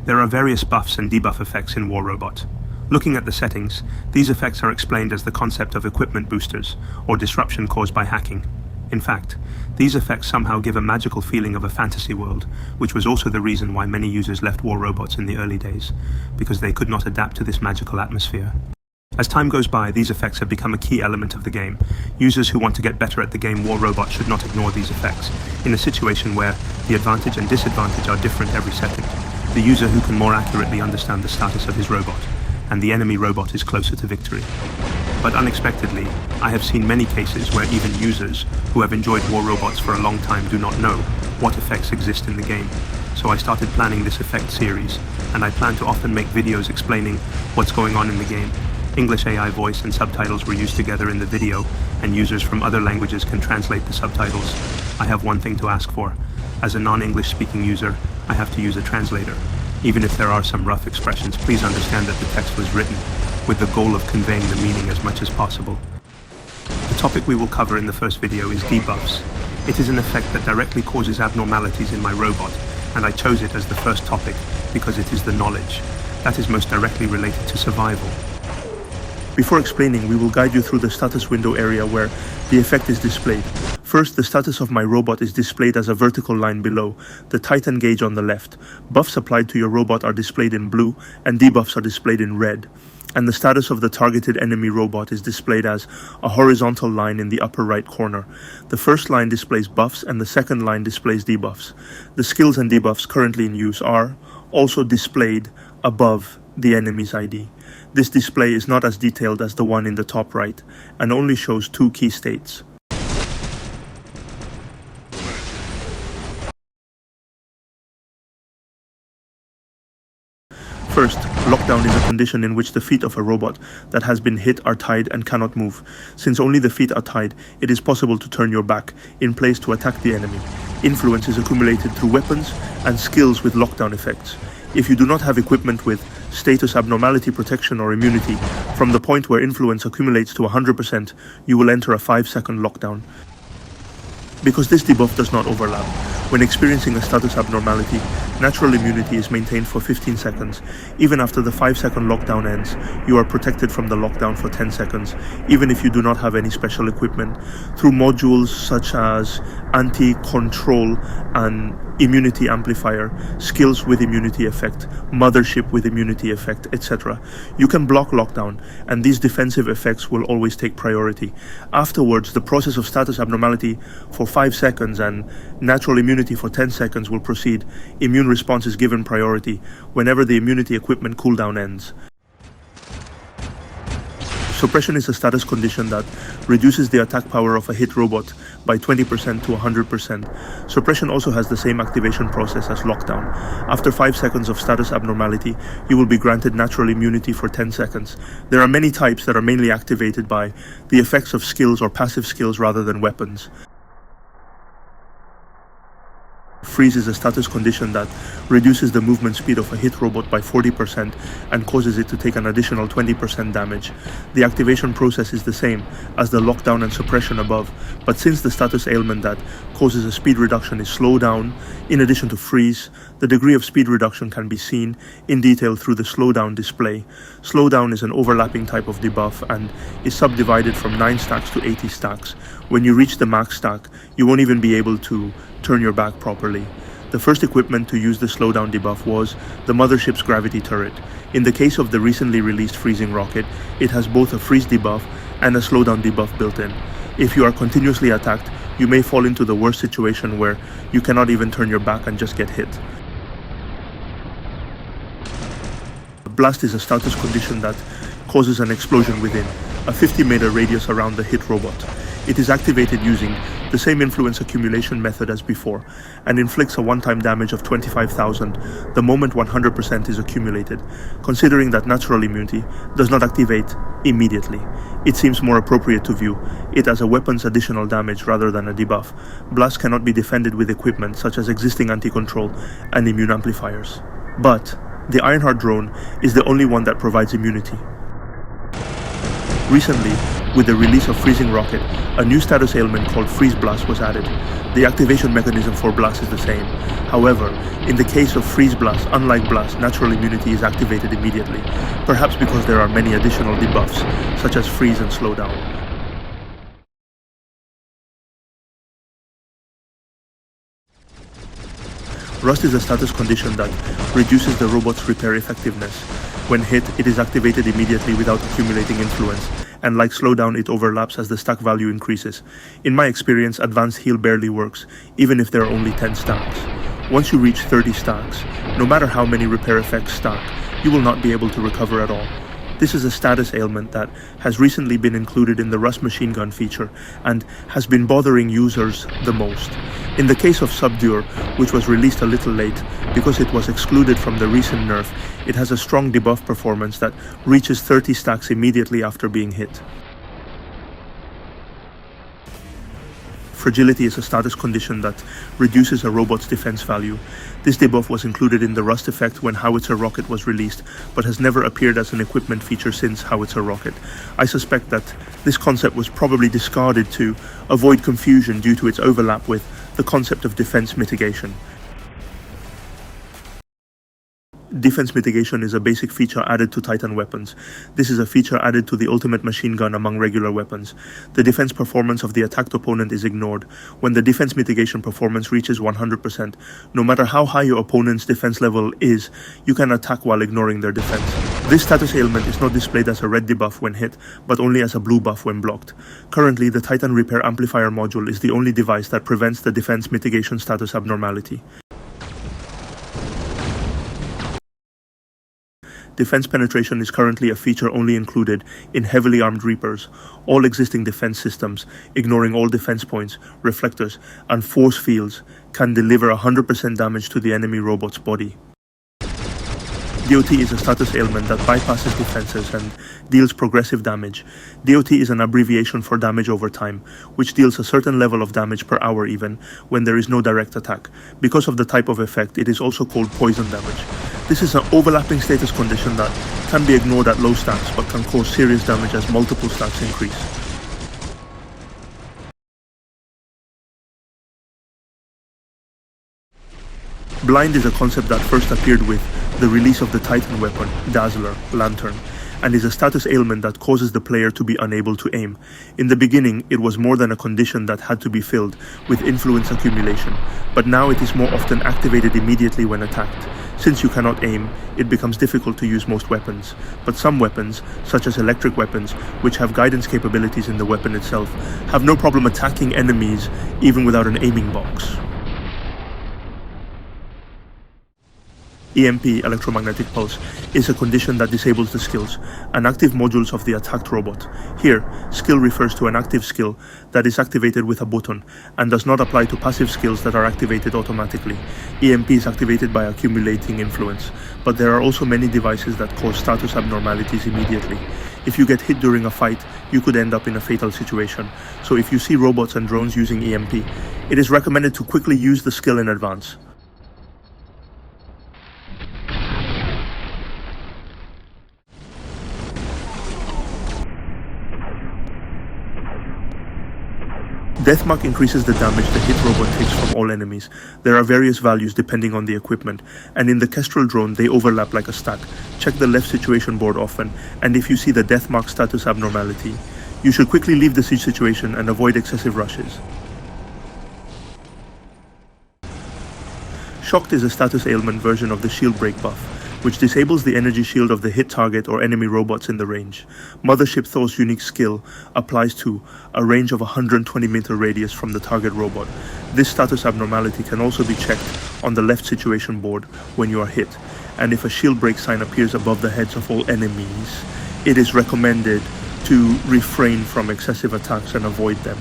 There are various buffs and debuff effects in War Robot. Looking at the settings, these effects are explained as the concept of equipment boosters, or disruption caused by hacking. In fact, these effects somehow give a magical feeling of a fantasy world, which was also the reason why many users left War Robots in the early days, because they could not adapt to this magical atmosphere. As time goes by, these effects have become a key element of the game. Users who want to get better at the game War Robot should not ignore these effects, in a situation where the advantage and disadvantage are different every second. The user who can more accurately understand the status of his robot, and the enemy robot is closer to victory. But unexpectedly, I have seen many cases where even users who have enjoyed War Robots for a long time do not know what effects exist in the game. So I started planning this effect series, and I plan to often make videos explaining what's going on in the game. English AI voice and subtitles were used together in the video, and users from other languages can translate the subtitles. I have one thing to ask for. As a non-English speaking user, I have to use a translator. Even if there are some rough expressions, please understand that the text was written with the goal of conveying the meaning as much as possible. The topic we will cover in the first video is debuffs. It is an effect that directly causes abnormalities in my robot, and I chose it as the first topic because it is the knowledge that is most directly related to survival. Before explaining, we will guide you through the status window area where the effect is displayed. First, the status of my robot is displayed as a vertical line below, the Titan gauge on the left. Buffs applied to your robot are displayed in blue, and debuffs are displayed in red. And the status of the targeted enemy robot is displayed as a horizontal line in the upper right corner. The first line displays buffs, and the second line displays debuffs. The skills and debuffs currently in use are also displayed above the enemy's ID. This display is not as detailed as the one in the top right, and only shows two key states. First, lockdown is a condition in which the feet of a robot that has been hit are tied and cannot move. Since only the feet are tied, it is possible to turn your back in place to attack the enemy. Influence is accumulated through weapons and skills with lockdown effects. If you do not have equipment with status abnormality protection or immunity, from the point where influence accumulates to 100%, you will enter a 5-second lockdown. Because this debuff does not overlap, when experiencing a status abnormality, natural immunity is maintained for 15 seconds. Even after the 5-second lockdown ends, you are protected from the lockdown for 10 seconds, even if you do not have any special equipment. Through modules such as anti-control and immunity amplifier, skills with immunity effect, mothership with immunity effect, etc. You can block lockdown, and these defensive effects will always take priority. Afterwards, the process of status abnormality for 5 seconds and natural immunity for 10 seconds will proceed. Immune response is given priority whenever the immunity equipment cooldown ends. Suppression is a status condition that reduces the attack power of a hit robot by 20% to 100%. Suppression also has the same activation process as lockdown. After 5 seconds of status abnormality, you will be granted natural immunity for 10 seconds. There are many types that are mainly activated by the effects of skills or passive skills rather than weapons. Freeze is a status condition that reduces the movement speed of a hit robot by 40% and causes it to take an additional 20% damage. The activation process is the same as the lockdown and suppression above, but since the status ailment that causes a speed reduction is slowdown, in addition to freeze, the degree of speed reduction can be seen in detail through the slowdown display. Slowdown is an overlapping type of debuff and is subdivided from 9 stacks to 80 stacks. When you reach the max stack, you won't even be able to turn your back properly. The first equipment to use the slowdown debuff was the mothership's gravity turret. In the case of the recently released freezing rocket, it has both a freeze debuff and a slowdown debuff built in. If you are continuously attacked, you may fall into the worst situation where you cannot even turn your back and just get hit. Blast is a status condition that causes an explosion within a 50-meter radius around the hit robot. It is activated using the same influence accumulation method as before, and inflicts a one-time damage of 25,000 the moment 100% is accumulated. Considering that natural immunity does not activate immediately, it seems more appropriate to view it as a weapon's additional damage rather than a debuff. Blast cannot be defended with equipment such as existing anti-control and immune amplifiers. But the Ironheart drone is the only one that provides immunity. Recently, With the release of Freezing Rocket, a new status ailment called Freeze Blast was added. The activation mechanism for Blast is the same. However, in the case of Freeze Blast, unlike Blast, natural immunity is activated immediately, perhaps because there are many additional debuffs, such as Freeze and Slowdown. Rust is a status condition that reduces the robot's repair effectiveness. When hit, it is activated immediately without accumulating influence, and like Slowdown, it overlaps as the stack value increases. In my experience, Advanced Heal barely works, even if there are only 10 stacks. Once you reach 30 stacks, no matter how many repair effects stack, you will not be able to recover at all. This is a status ailment that has recently been included in the Rust machine gun feature and has been bothering users the most. In the case of Bedwyr, which was released a little late because it was excluded from the recent nerf, it has a strong debuff performance that reaches 30 stacks immediately after being hit. Fragility is a status condition that reduces a robot's defense value. This debuff was included in the Rust effect when Howitzer Rocket was released, but has never appeared as an equipment feature since Howitzer Rocket. I suspect that this concept was probably discarded to avoid confusion due to its overlap with the concept of defense mitigation. Defense mitigation is a basic feature added to Titan weapons. This is a feature added to the ultimate machine gun among regular weapons. The defense performance of the attacked opponent is ignored. When the defense mitigation performance reaches 100%, no matter how high your opponent's defense level is, you can attack while ignoring their defense. This status ailment is not displayed as a red debuff when hit, but only as a blue buff when blocked. Currently, the Titan Repair Amplifier module is the only device that prevents the defense mitigation status abnormality. Defense penetration is currently a feature only included in heavily armed Reapers. All existing defense systems, ignoring all defense points, reflectors, and force fields, can deliver 100% damage to the enemy robot's body. DOT is a status ailment that bypasses defenses and deals progressive damage. DOT is an abbreviation for damage over time, which deals a certain level of damage per hour even when there is no direct attack. Because of the type of effect, it is also called poison damage. This is an overlapping status condition that can be ignored at low stacks but can cause serious damage as multiple stacks increase. Blind is a concept that first appeared with the release of the Titan weapon, Dazzler, Lantern, and is a status ailment that causes the player to be unable to aim. In the beginning, it was more than a condition that had to be filled with influence accumulation, but now it is more often activated immediately when attacked. Since you cannot aim, it becomes difficult to use most weapons, but some weapons, such as electric weapons, which have guidance capabilities in the weapon itself, have no problem attacking enemies even without an aiming box. EMP, electromagnetic pulse, is a condition that disables the skills and active modules of the attacked robot. Here, skill refers to an active skill that is activated with a button and does not apply to passive skills that are activated automatically. EMP is activated by accumulating influence, but there are also many devices that cause status abnormalities immediately. If you get hit during a fight, you could end up in a fatal situation. So if you see robots and drones using EMP, it is recommended to quickly use the skill in advance. Deathmark increases the damage the hit robot takes from all enemies. There are various values depending on the equipment, and in the Kestrel drone they overlap like a stack. Check the left situation board often, and if you see the Deathmark status abnormality, you should quickly leave the siege situation and avoid excessive rushes. Shocked is a status ailment version of the shield break buff, which disables the energy shield of the hit target or enemy robots in the range. Mothership Thor's unique skill applies to a range of 120-meter radius from the target robot. This status abnormality can also be checked on the left situation board when you are hit, and if a shield break sign appears above the heads of all enemies, it is recommended to refrain from excessive attacks and avoid them.